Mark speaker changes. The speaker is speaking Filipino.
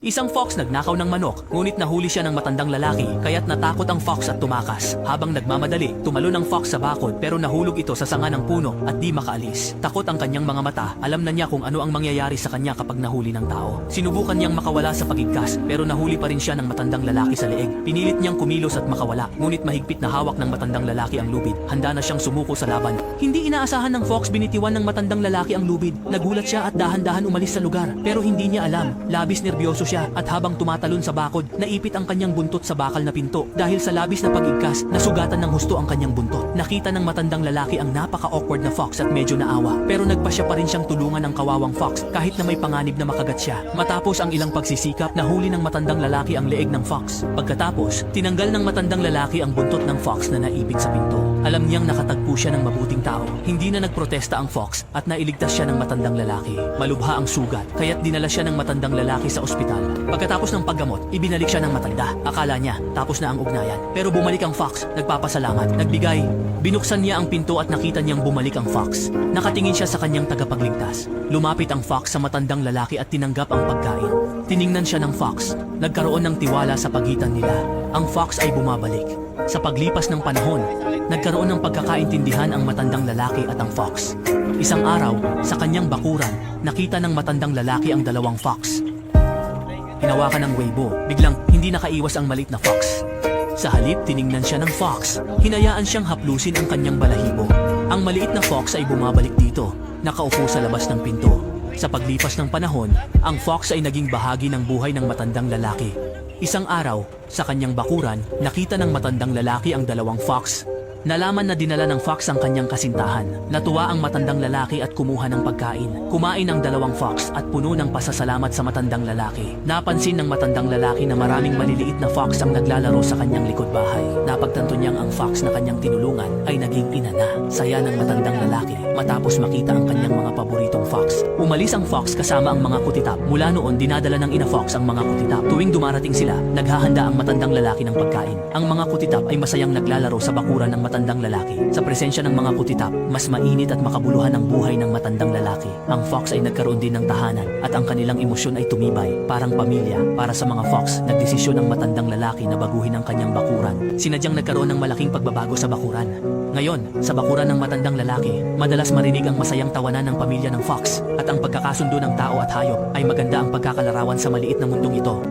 Speaker 1: Isang fox nagnakaw ng manok, ngunit nahuli siya ng matandang lalaki, kaya't natakot ang fox at tumakas. Habang nagmamadali, tumalon ang fox sa bakod pero nahulog ito sa sanga ng puno at di makaalis. Takot ang kanyang mga mata, alam na niya kung ano ang mangyayari sa kanya kapag nahuli ng tao. Sinubukan niyang makawala sa pagigkas pero nahuli pa rin siya ng matandang lalaki sa leeg. Pinilit niyang kumilos at makawala, ngunit mahigpit na hawak ng matandang lalaki ang lubid. Handa na siyang sumuko sa laban. Hindi inaasahan ng fox binitiwan ng matandang lalaki ang lubid. Nagulat siya at dahan-dahan umalis sa lugar pero hindi niya alam, labis nerbiyoso siya at habang tumatalon sa bakod, naipit ang kanyang buntot sa bakal na pinto. Dahil sa labis na pag-igkas, nasugatan ng husto ang kanyang buntot. Nakita ng matandang lalaki ang napaka-awkward na fox at medyo naawa. Pero nagpasya pa rin siyang tulungan ng kawawang fox kahit na may panganib na makagat siya. Matapos ang ilang pagsisikap, nahuli ng matandang lalaki ang leeg ng fox. Pagkatapos, tinanggal ng matandang lalaki ang buntot ng fox na naipit sa pinto. Alam niyang nakatagpo siya ng mabuting tao. Hindi na nagprotesta ang fox at nailigtas siya ng matandang lalaki. Malubha ang sugat, kaya't dinala siya ng matandang lalaki sa ospital. Pagkatapos ng paggamot, ibinalik siya ng matanda. Akala niya, tapos na ang ugnayan. Pero bumalik ang fox, nagpapasalamat, nagbigay. Binuksan niya ang pinto at nakita niyang bumalik ang fox. Nakatingin siya sa kanyang tagapagligtas. Lumapit ang fox sa matandang lalaki at tinanggap ang pagkain. Tiningnan siya ng fox. Nagkaroon ng tiwala sa pagitan nila. Ang fox ay bumabalik. Sa paglipas ng panahon, nagkaroon ng pagkakaintindihan ang matandang lalaki at ang fox. Isang araw, sa kanyang bakuran, nakita ng matandang lalaki ang dalawang fox. Hinawakan ng Weibo, biglang hindi nakaiwas ang maliit na fox. Sa halip, tiningnan siya ng fox. Hinayaan siyang haplusin ang kanyang balahibo. Ang maliit na fox ay bumabalik dito, nakaupo sa labas ng pinto. Sa paglipas ng panahon, ang fox ay naging bahagi ng buhay ng matandang lalaki. Isang araw, sa kanyang bakuran, nakita ng matandang lalaki ang dalawang fox. Nalaman na dinala ng fox ang kanyang kasintahan. Natuwa ang matandang lalaki at kumuha ng pagkain. Kumain ang dalawang fox at puno ng pasasalamat sa matandang lalaki. Napansin ng matandang lalaki na maraming maliliit na fox ang naglalaro sa kanyang likod bahay. Napagtanto niyang ang fox na kanyang tinulungan ay naging ina na. Saya ng matandang lalaki matapos makita ang kanyang mga paboritong fox. Umalis ang fox kasama ang mga kutitap. Mula noon, dinadala ng ina fox ang mga kutitap. Tuwing dumarating sila, naghahanda ang matandang lalaki ng pagkain. Ang mga kutitap ay masayang naglalaro sa bakuran ng matandang lalaki. Sa presensya ng mga kutitap, mas mainit at makabuluhan ang buhay ng matandang lalaki. Ang fox ay nagkaroon din ng tahanan at ang kanilang emosyon ay tumibay, parang pamilya. Para sa mga fox, nagdesisyon ang matandang lalaki na baguhin ang kanyang bakuran. Sinadyang nagkaroon ng malaking pagbabago sa bakuran. Ngayon, sa bakuran ng matandang lalaki, madalas marinig ang masayang tawanan ng pamilya ng fox at ang pagkakasundo ng tao at hayop ay maganda ang pagkakalarawan sa maliit na mundong ito.